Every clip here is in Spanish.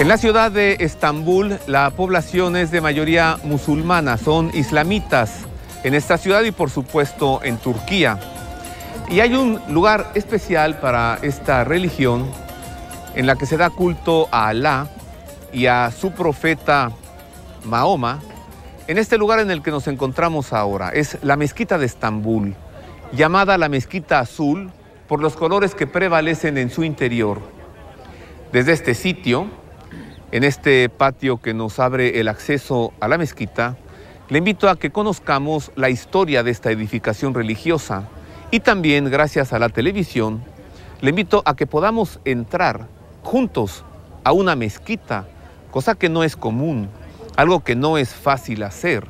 En la ciudad de Estambul, la población es de mayoría musulmana, son islamitas en esta ciudad y por supuesto en Turquía. Y hay un lugar especial para esta religión en la que se da culto a Alá y a su profeta Mahoma. En este lugar en el que nos encontramos ahora es la mezquita de Estambul, llamada la Mezquita Azul por los colores que prevalecen en su interior. Desde este sitio, en este patio que nos abre el acceso a la mezquita, le invito a que conozcamos la historia de esta edificación religiosa y también, gracias a la televisión, le invito a que podamos entrar juntos a una mezquita, cosa que no es común, algo que no es fácil hacer.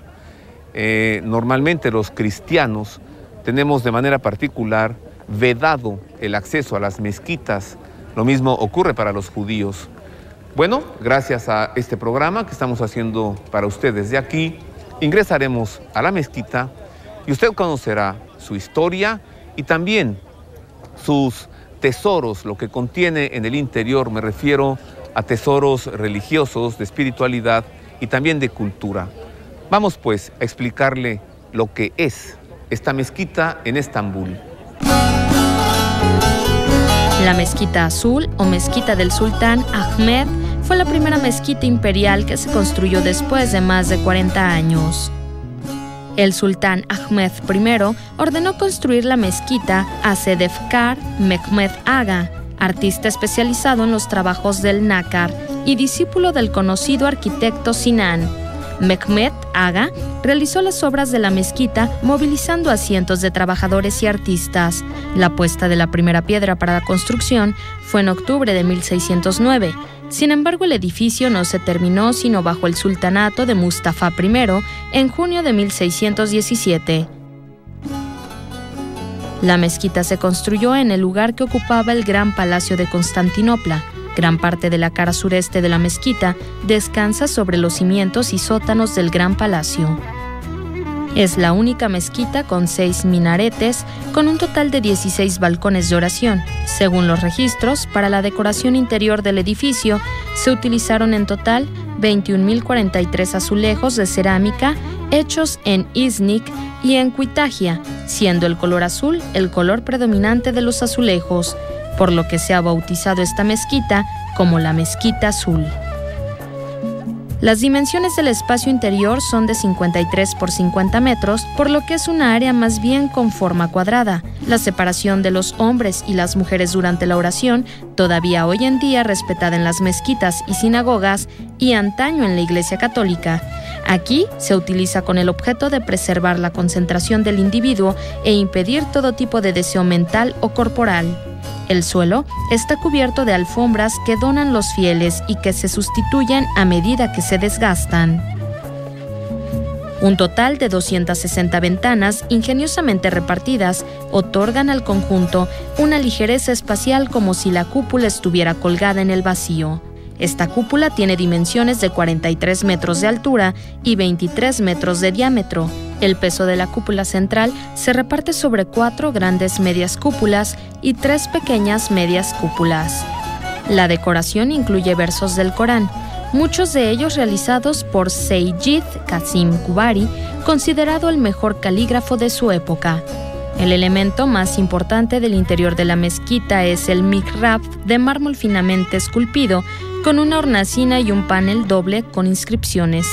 Normalmente los cristianos tenemos de manera particular vedado el acceso a las mezquitas. Lo mismo ocurre para los judíos. Bueno, gracias a este programa que estamos haciendo para ustedes de aquí, ingresaremos a la mezquita y usted conocerá su historia y también sus tesoros, lo que contiene en el interior. Me refiero a tesoros religiosos, de espiritualidad y también de cultura. Vamos pues a explicarle lo que es esta mezquita en Estambul. La Mezquita Azul o Mezquita del Sultán Ahmed fue la primera mezquita imperial que se construyó después de más de 40 años. El sultán Ahmed I ordenó construir la mezquita a Sedefkar Mehmed Aga, artista especializado en los trabajos del nácar y discípulo del conocido arquitecto Sinan. Mehmed Aga realizó las obras de la mezquita movilizando a cientos de trabajadores y artistas. La puesta de la primera piedra para la construcción fue en octubre de 1609. Sin embargo, el edificio no se terminó sino bajo el sultanato de Mustafa I en junio de 1617. La mezquita se construyó en el lugar que ocupaba el Gran Palacio de Constantinopla. Gran parte de la cara sureste de la mezquita descansa sobre los cimientos y sótanos del Gran Palacio. Es la única mezquita con 6 minaretes, con un total de 16 balcones de oración. Según los registros, para la decoración interior del edificio se utilizaron en total 21.043 azulejos de cerámica hechos en Iznik y en Kütahya, siendo el color azul el color predominante de los azulejos, por lo que se ha bautizado esta mezquita como la Mezquita Azul. Las dimensiones del espacio interior son de 53 por 50 metros, por lo que es una área más bien con forma cuadrada. La separación de los hombres y las mujeres durante la oración, todavía hoy en día respetada en las mezquitas y sinagogas y antaño en la Iglesia Católica. Aquí se utiliza con el objeto de preservar la concentración del individuo e impedir todo tipo de deseo mental o corporal. El suelo está cubierto de alfombras que donan los fieles y que se sustituyen a medida que se desgastan. Un total de 260 ventanas ingeniosamente repartidas otorgan al conjunto una ligereza espacial como si la cúpula estuviera colgada en el vacío. Esta cúpula tiene dimensiones de 43 metros de altura y 23 metros de diámetro. El peso de la cúpula central se reparte sobre 4 grandes medias cúpulas y 3 pequeñas medias cúpulas. La decoración incluye versos del Corán, muchos de ellos realizados por Seyyid Qasim Kubari, considerado el mejor calígrafo de su época. El elemento más importante del interior de la mezquita es el mihrab de mármol finamente esculpido, con una hornacina y un panel doble con inscripciones.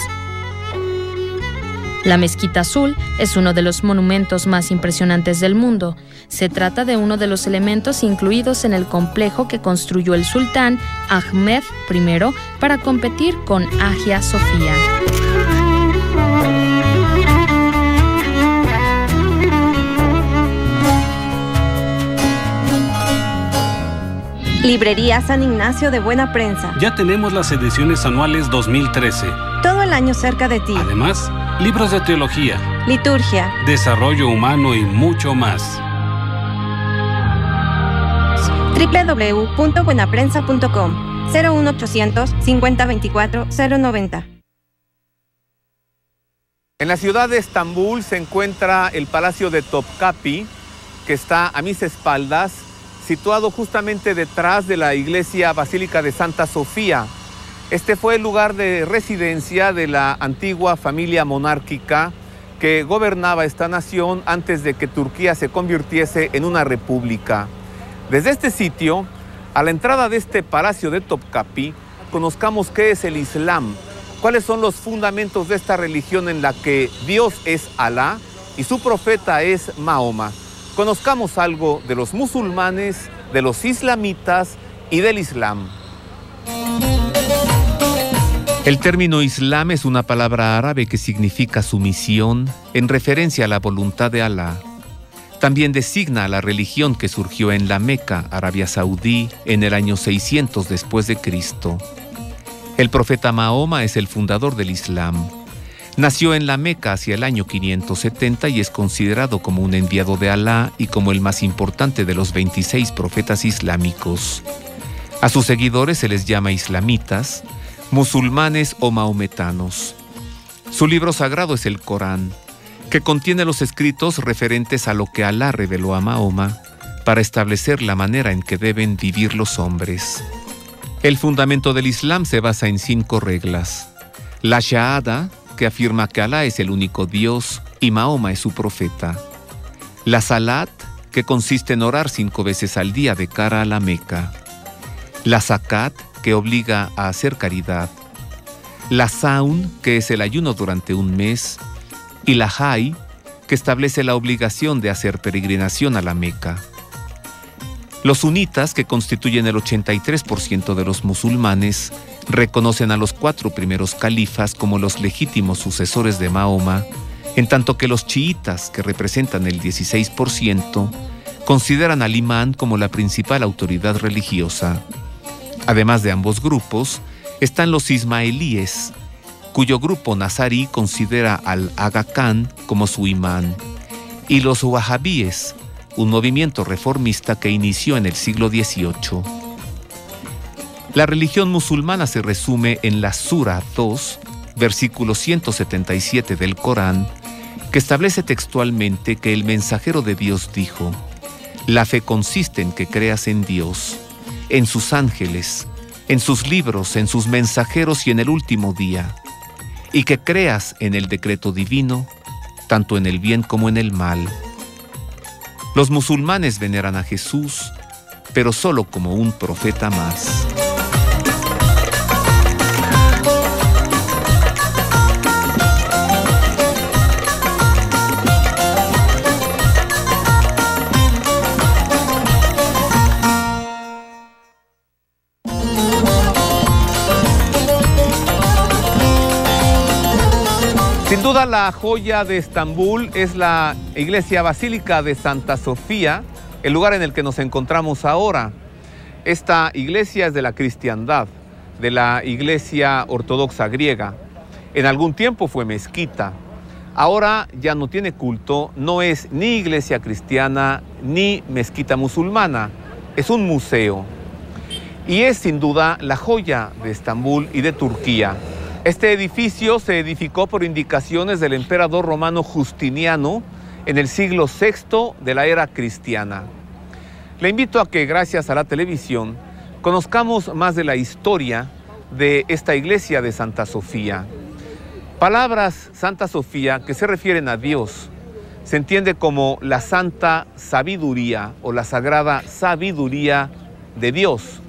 La Mezquita Azul es uno de los monumentos más impresionantes del mundo. Se trata de uno de los elementos incluidos en el complejo que construyó el sultán Ahmed I para competir con Hagia Sofía. Librería San Ignacio de Buena Prensa. Ya tenemos las ediciones anuales 2013. Todo el año cerca de ti. Además, libros de teología, liturgia, desarrollo humano y mucho más. www.buenaprensa.com 01800 5024 090. En la ciudad de Estambul se encuentra el Palacio de Topkapi, que está a mis espaldas, situado justamente detrás de la iglesia Basílica de Santa Sofía. Este fue el lugar de residencia de la antigua familia monárquica que gobernaba esta nación antes de que Turquía se convirtiese en una república. Desde este sitio, a la entrada de este palacio de Topkapi, conozcamos qué es el Islam, cuáles son los fundamentos de esta religión en la que Dios es Alá y su profeta es Mahoma. Conozcamos algo de los musulmanes, de los islamitas y del Islam. El término Islam es una palabra árabe que significa sumisión en referencia a la voluntad de Alá. También designa a la religión que surgió en la Meca, Arabia Saudí, en el año 600 después de Cristo. El profeta Mahoma es el fundador del Islam. Nació en la Meca hacia el año 570 y es considerado como un enviado de Alá y como el más importante de los 26 profetas islámicos. A sus seguidores se les llama islamitas, musulmanes o mahometanos. Su libro sagrado es el Corán, que contiene los escritos referentes a lo que Alá reveló a Mahoma para establecer la manera en que deben vivir los hombres. El fundamento del Islam se basa en 5 reglas. La Shahada, que afirma que Alá es el único Dios y Mahoma es su profeta. La Salat, que consiste en orar 5 veces al día de cara a la Meca. La Zakat, que obliga a hacer caridad. La Saun, que es el ayuno durante un mes. Y la Hajj, que establece la obligación de hacer peregrinación a la Meca. Los sunitas, que constituyen el 83% de los musulmanes, reconocen a los 4 primeros califas como los legítimos sucesores de Mahoma, en tanto que los chiitas, que representan el 16%, consideran al imán como la principal autoridad religiosa. Además de ambos grupos, están los ismaelíes, cuyo grupo nazarí considera al Aga Khan como su imán, y los wahabíes, un movimiento reformista que inició en el siglo XVIII. La religión musulmana se resume en la Sura 2, versículo 177 del Corán, que establece textualmente que el mensajero de Dios dijo: «La fe consiste en que creas en Dios, en sus ángeles, en sus libros, en sus mensajeros y en el último día, y que creas en el decreto divino, tanto en el bien como en el mal». Los musulmanes veneran a Jesús, pero solo como un profeta más. Sin duda la joya de Estambul es la iglesia basílica de Santa Sofía, el lugar en el que nos encontramos ahora. Esta iglesia es de la cristiandad, de la iglesia ortodoxa griega. En algún tiempo fue mezquita. Ahora ya no tiene culto, no es ni iglesia cristiana ni mezquita musulmana, es un museo. Y es sin duda la joya de Estambul y de Turquía. Este edificio se edificó por indicaciones del emperador romano Justiniano en el siglo VI de la era cristiana. Le invito a que, gracias a la televisión, conozcamos más de la historia de esta iglesia de Santa Sofía. Palabras Santa Sofía que se refieren a Dios. Se entiende como la santa sabiduría o la sagrada sabiduría de Dios.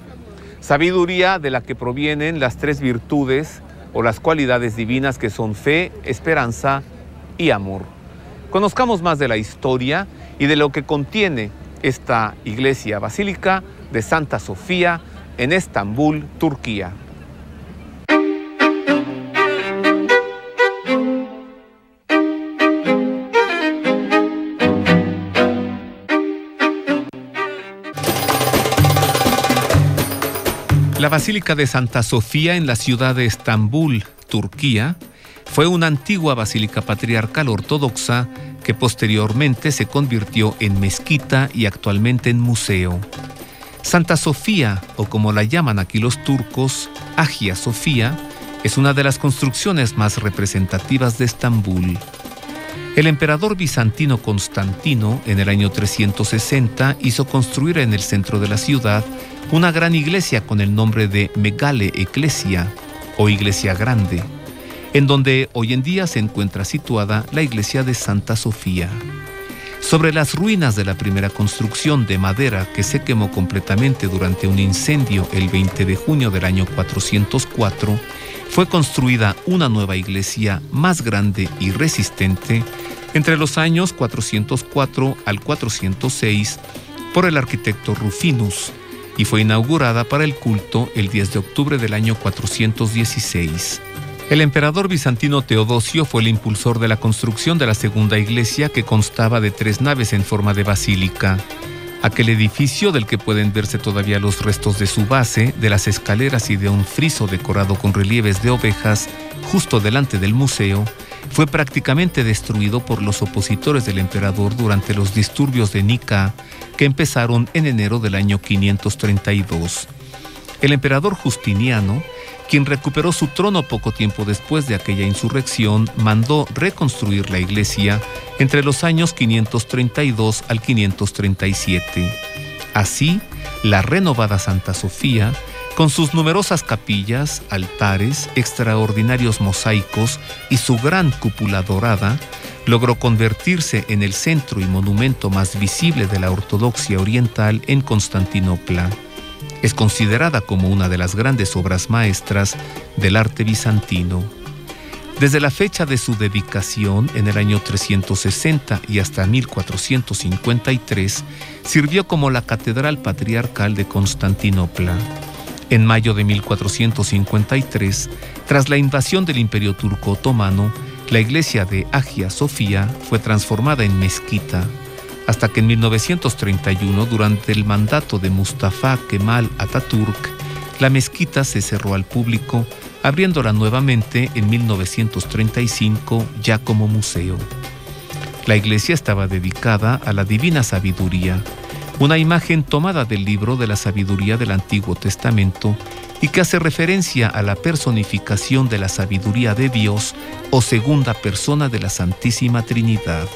Sabiduría de la que provienen las 3 virtudes o las cualidades divinas que son fe, esperanza y amor. Conozcamos más de la historia y de lo que contiene esta iglesia basílica de Santa Sofía en Estambul, Turquía. La Basílica de Santa Sofía en la ciudad de Estambul, Turquía, fue una antigua basílica patriarcal ortodoxa que posteriormente se convirtió en mezquita y actualmente en museo. Santa Sofía, o como la llaman aquí los turcos, Hagia Sofía, es una de las construcciones más representativas de Estambul. El emperador bizantino Constantino, en el año 360, hizo construir en el centro de la ciudad una gran iglesia con el nombre de Megale Ecclesia, o Iglesia Grande, en donde hoy en día se encuentra situada la iglesia de Santa Sofía. Sobre las ruinas de la primera construcción de madera que se quemó completamente durante un incendio el 20 de junio del año 404, fue construida una nueva iglesia más grande y resistente entre los años 404 al 406 por el arquitecto Rufinus y fue inaugurada para el culto el 10 de octubre del año 416. El emperador bizantino Teodosio fue el impulsor de la construcción de la segunda iglesia, que constaba de 3 naves en forma de basílica. Aquel edificio, del que pueden verse todavía los restos de su base, de las escaleras y de un friso decorado con relieves de ovejas justo delante del museo, fue prácticamente destruido por los opositores del emperador durante los disturbios de Nica, que empezaron en enero del año 532. El emperador Justiniano, quien recuperó su trono poco tiempo después de aquella insurrección, mandó reconstruir la iglesia entre los años 532 al 537. Así, la renovada Santa Sofía, con sus numerosas capillas, altares, extraordinarios mosaicos y su gran cúpula dorada, logró convertirse en el centro y monumento más visible de la ortodoxia oriental en Constantinopla. Es considerada como una de las grandes obras maestras del arte bizantino. Desde la fecha de su dedicación, en el año 360 y hasta 1453, sirvió como la catedral patriarcal de Constantinopla. En mayo de 1453, tras la invasión del Imperio Turco Otomano, la iglesia de Hagia Sofía fue transformada en mezquita, hasta que en 1931, durante el mandato de Mustafa Kemal Atatürk, la mezquita se cerró al público, abriéndola nuevamente en 1935 ya como museo. La iglesia estaba dedicada a la Divina Sabiduría, una imagen tomada del libro de la sabiduría del Antiguo Testamento y que hace referencia a la personificación de la sabiduría de Dios o segunda persona de la Santísima Trinidad.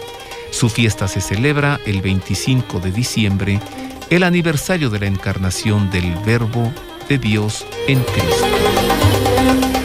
Su fiesta se celebra el 25 de diciembre, el aniversario de la encarnación del Verbo de Dios en Cristo.